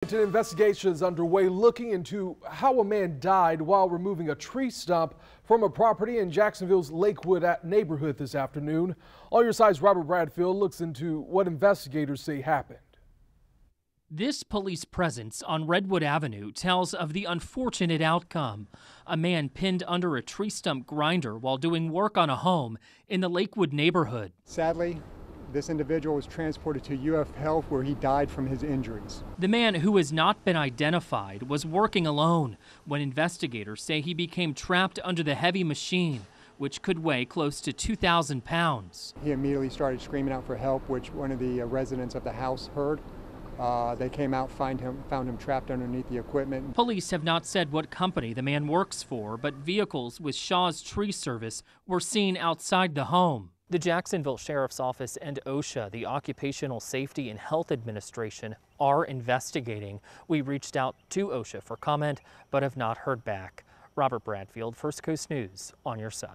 An investigation is underway looking into how a man died while removing a tree stump from a property in Jacksonville's Lakewood neighborhood this afternoon. On Your Side's Robert Bradfield looks into what investigators say happened. This police presence on Redwood Avenue tells of the unfortunate outcome. A man pinned under a tree stump grinder while doing work on a home in the Lakewood neighborhood. Sadly, this individual was transported to UF Health where he died from his injuries. The man, who has not been identified, was working alone when investigators say he became trapped under the heavy machine, which could weigh close to 2,000 pounds. He immediately started screaming out for help, which one of the residents of the house heard. They came out, found him trapped underneath the equipment. Police have not said what company the man works for, but vehicles with Shaw's Tree Service were seen outside the home. The Jacksonville Sheriff's Office and OSHA, the Occupational Safety and Health Administration, are investigating. We reached out to OSHA for comment, but have not heard back. Robert Bradfield, First Coast News, on your side.